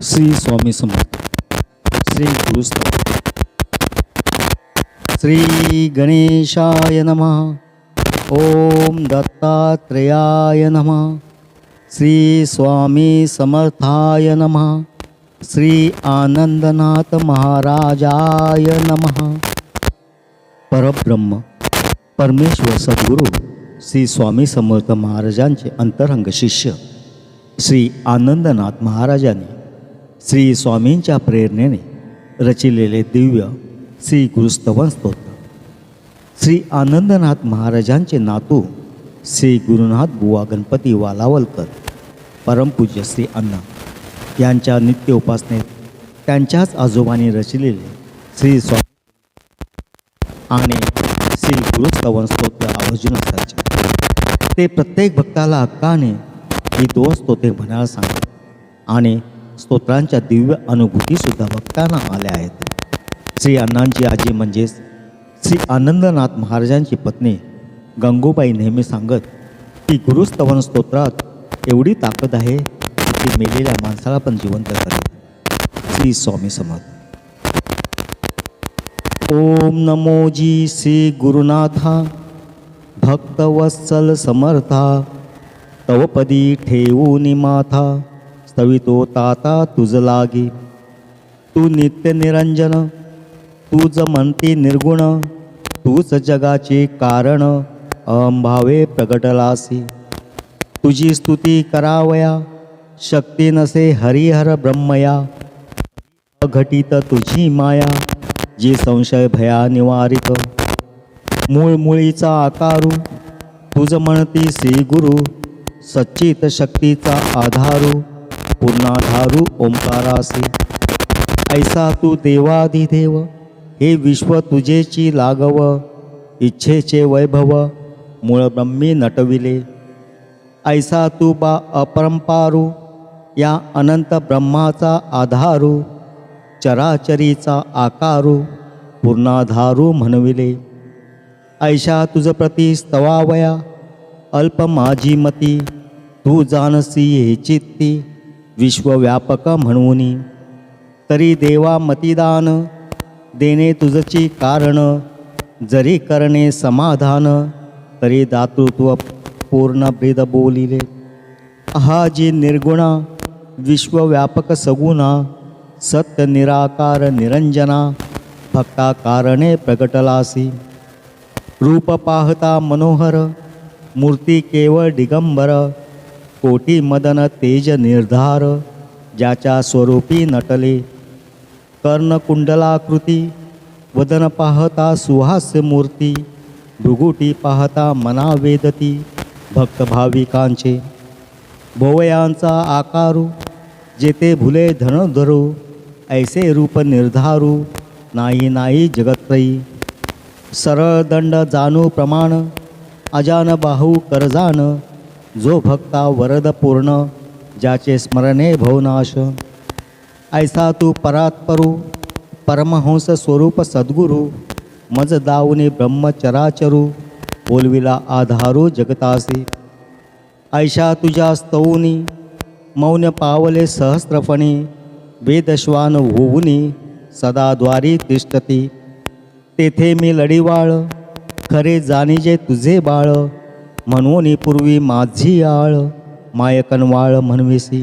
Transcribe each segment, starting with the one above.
श्री स्वामी समर्थ. श्री गुरुस्तव. श्री गणेशाय नमः. ओम दत्तात्रेयाय नमः. श्री स्वामी समर्थाय नमः. श्री आनंदनाथ महाराजाय नमः. परब्रह्म परमेश्वर सद्गुरू श्री स्वामी समर्थ महाराजांचे अंतरंग शिष्य श्री आनंदनाथ महाराजांनी श्री स्वामींच्या प्रेरणेने रचिलेले दिव्य श्री गुरुस्तवन स्तोत्र. श्री आनंदनाथ महाराजांचे नातू श्री गुरुनाथ बुवा गणपती वालावलकर परमपूज्य श्री अण्णा यांच्या नित्य उपासनेत त्यांच्याच आजोबांनी रचिलेले श्री स्वामी आणि श्री गुरुस्तवन स्तोत्र आवर्जून असायचे. ते प्रत्येक भक्ताला हक्काने ही दोन स्तोत्रे म्हणायला सांगतात आणि स्तोत्रांच्या दिव्य अनुभूतीसुद्धा भक्तांना आल्या आहेत. श्री अण्णांची आजी म्हणजेच श्री आनंदनाथ महाराजांची पत्नी गंगूबाई नेहमी सांगत की गुरुस्तवन स्तोत्रात एवढी ताकद आहे की ती मेलेल्या माणसाला पण जिवंत करते. श्री स्वामी समर्थ. ओम नमोजी श्री गुरुनाथा भक्तवत्सल समर्था तवपदी ठेवूनी माथा स्तवितो ताता तुझ लागी. तू नित्य निरंजन तूच म्हणती निर्गुण तूच जगाचे कारण अहंभावे प्रगटलासी. तुझी स्तुती करावया शक्ती नसे हरिहर ब्रह्मया. अघटित तुझी माया जी संशय भया निवारित. मूळ मुळीचा आकारू तुझ म्हणती श्री गुरु सच्चित शक्तीचा आधारू पूर्णाधारू ओंकारासी. ऐसा तू देवाधिदेव हे विश्व तुझेची लागव. इच्छेचे वैभव मूळ ब्रह्मी नटविले. ऐसा तू बा अपरंपारू या अनंत ब्रह्माचा आधारू. चराचरीचा आकारू पूर्णाधारू म्हणविले. ऐशा तुझ प्रती स्तवावया अल्प माझी मती. तू जानसी हे चित्ती विश्वव्यापक म्हणूनी. तरी देवा मतिदान देणे तुझची कारण. जरी करणे समाधान तरी दातृत्व पूर्ण ब्रीद बोलिले. हा जी निर्गुणा विश्वव्यापक सगुणा सत्य निराकार निरंजना भक्ता कारणे प्रगटलासी. रूप पाहता मनोहर मूर्ती केवळ दिगंबर. कोटी मदन तेज निर्धार ज्याच्या स्वरूपी नटले. कर्णकुंडलाकृती वदन पाहता सुहास्य मूर्ती. भृगुटी पाहता मना वेदती भक्त भाविकांचे. भोवयांचा आकारू जेथे भुले धनुधरू. ऐसे रूप निर्धारू नाही नाही जगत्रयी. सरळ दंड जाणू प्रमाण अजान बाहू करजान. जो भक्ता वरद पूर्ण ज्याचे स्मरणे भवनाश. ऐसा तू परात्परू परमहंस स्वरूप सद्गुरू. मज दावनी ब्रह्मचराचरू बोलविला आधारू जगतासी. ऐशा तुझ्या स्तवनी मौन पावले सहस्रफणी. वेदश्वान होऊनी सदा द्वारी तिष्ठती. तेथे मी लढीवाळ खरे जाणीजे तुझे बाळ. म्हणून पूर्वी माझी आळ मायकनवाळ म्हणविसी.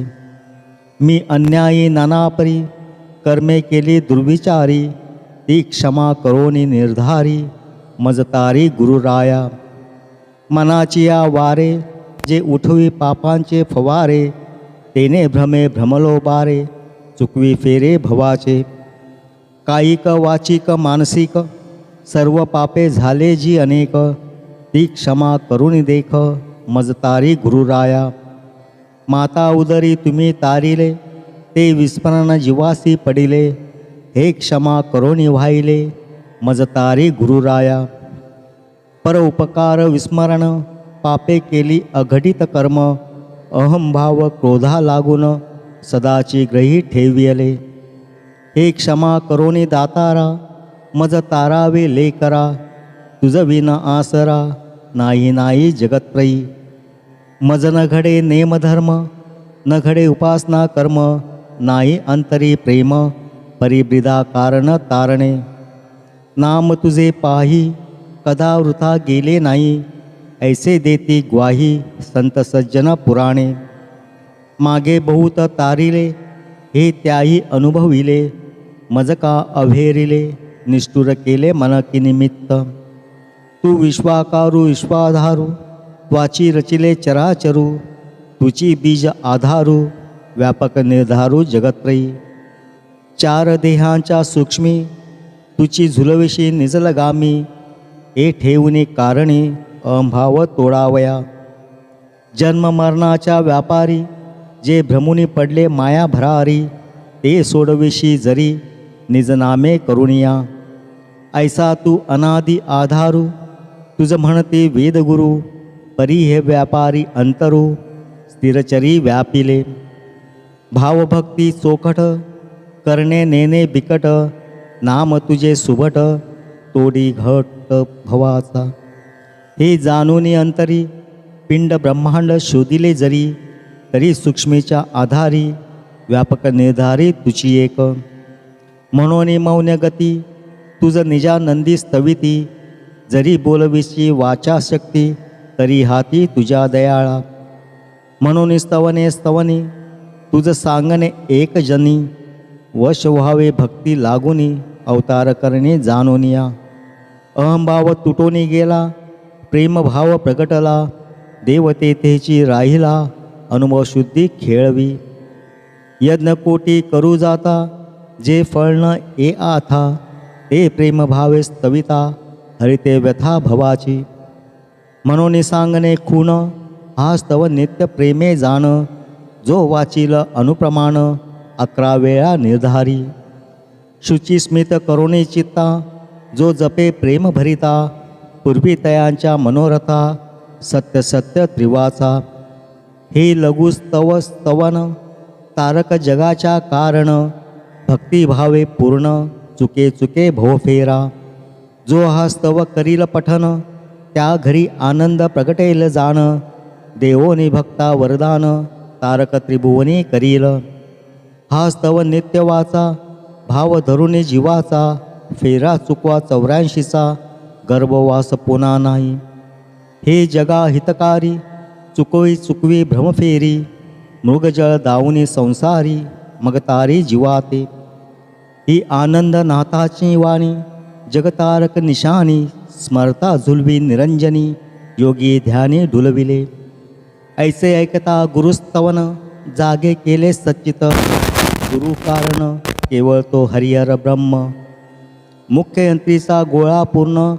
मी अन्यायी नानापरी कर्मे केली दुर्विचारी. ती क्षमा करोनी निर्धारी मजतारी गुरुराया. मनाची या वारे जे उठवी पापांचे फवारे. तेने भ्रमे भ्रमलो बारे चुकवी फेरे भवाचे. कायिक वाचिक मानसिक सर्व पापे झाले जी अनेक. ती क्षमा करून देख मजतारी गुरुराया. माता उदरी तुम्ही तारिले ते विस्मरण जीवासी पडिले. हे क्षमा करोनी व्हायले मजतारी गुरुराया. पर उपकार विस्मरण पापे केली अघटित कर्म. अहंभाव क्रोधा लागून सदाची ग्रही ठेविले. हे क्षमा करोनी दातारा मज तारावे लेकरा. तुझ विना आसरा नाही नाही जगत्प्रयी. मज न घडे नेमधर्म न घडे उपासना कर्म. नाही अंतरी प्रेम, परिब्रिदा कारण तारणे. नाम तुझे पाही, कदा वृथा गेले नाही, ऐसे देती ग्वाही संत सज्जन पुराणे. मागे बहुत तारिले, हे त्याही अनुभविले, मज का अभेरिले, निष्ठुर केले मन की निमित्त. तू विश्वाकारू विश्वाधारू, त्वाची रचिले चराचरू, तुची बीज आधारू, व्यापक निर्धारू जगत्रयी. चार देहांच्या सूक्ष्मी, तुची झुलविशी निजलगामी, हे ठेवणे कारणे अहंभाव तोडावया. जन्म मरणाच्या व्यापारी, जे भ्रमुनी पडले माया भरारी, ते सोडविशी जरी निजनामे करुणिया. ऐसा तू अनादि आधारू, तुझ म्हणते वेदगुरु, परी हे व्यापारी अंतरू, स्थिरचरी व्यापिले. भावभक्ती चोखट, करणे नेणे बिकट, नाम तुझे सुभट, तोडी घट भवाचा. हे जाणूनी अंतरी, पिंड ब्रह्मांड शोधिले जरी, तरी सूक्ष्मीच्या आधारी, व्यापक निर्धारी तुझी एक. म्हणून मौन गती, तुझ निजानंदी स्तविती, जरी बोलविशी वाचा शक्ती, तरी हाती तुझ्या दयाळा. म्हणून स्तवने स्तवनी, तुझ सांगणे एक जनी, वश व्हावे भक्ती लागुनी, अवतार करणे जाणूनिया. अहंभाव तुटोनी गेला, प्रेमभाव प्रगटला, देवतेतेची राहिला, अनुभव शुद्धी खेळवी. यज्ञकोटी करू जाता, जे फळण ए आथा, ते प्रेमभावे स्तविता, हरिते व्यथा भवाची. म्हणून सांगणे खूण, हा स्तव नित्य प्रेमे जाण, जो वाचिल अनुप्रमाण, 11 वेळा निर्धारी. शुची स्मित करुणी चित्ता, जो जपे प्रेम भरिता, पूर्वी तयांच्या मनोरथा, सत्य सत्य त्रिवाचा. हे लघु स्तव स्तवन, तारक जगाच्या कारण, भक्तिभावे पूर्ण, चुके चुके भवफेरा. जो हा स्तव करील पठन, त्या घरी आनंद प्रगटेल जाण, देवोनी भक्ता वरदान, तारक त्रिभुवनी करील. हा स्तव नित्य वाचा, भाव धरुनी जीवाचा, फेरा चुकवा 84चा, गर्भवास पुन्हा नाही. हे जगा हितकारी, चुकवी चुकवी भ्रमफेरी, मृगजळ दावनी संसारी, मग तारी जीवाते. ही आनंद नाथाची वाणी, जगतारक निशानी, स्मरता झुलवी निरंजनी, योगी ध्यानी डुलविले. ऐसे ऐकता गुरुस्तवन, जागे केले सच्चित, गुरु कारण केवळ तो हरिहर ब्रह्म. मुख्य यंत्रीचा गोळा पूर्ण,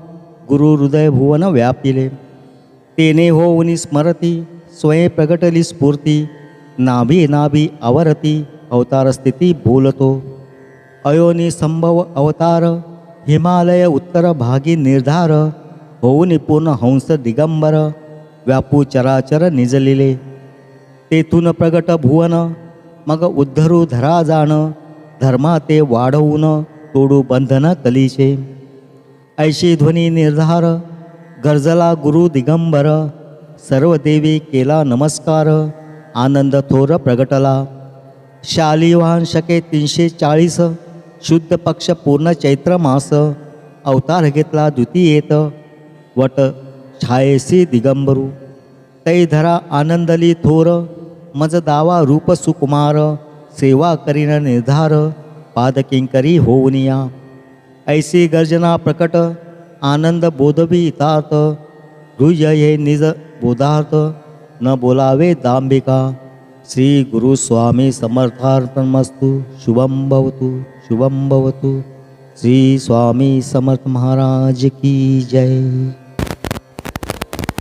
गुरु हृदय भुवन व्यापिले. तेने होऊनी स्मरती, स्वयं प्रगटली स्फूर्ती, नाभी नाभी आवरती, अवतार स्थिती बोलतो. अयोनी संभव अवतार, हिमालय उत्तर भागी निर्धार, होऊनी पूर्ण हंस दिगंबर, व्यापू चराचर निजलिले. तेथून प्रगट भुवन, मग उद्धरू धरा जाण, धर्मा ते वाढवून, तोडू बंधन कलीचे. ऐशी ध्वनी निर्धार, गर्जला गुरु दिगंबर, सर्व देवी केला नमस्कार, आनंद थोर प्रगटला. शालिवाहन शके 340, शुद्ध पक्ष पूर्ण चैत्र मास, अवतार घेतला द्वितीयेत, वट छायेसी दिगंबरू. तै धरा आनंदली थोर, मज दावा रूप सुकुमार, सेवा करीन निर्धार, पादकिंकरी होऊनिया. ऐसी गर्जना प्रकट, आनंद बोधवी तात, हृय हे निज बोधार्थ, न बोलावे दांबिका. श्री गुरु स्वामी समर्थार्पणमस्तु. शुभम भवतु, शुभम भवतु. श्री स्वामी समर्थ महाराज की जय.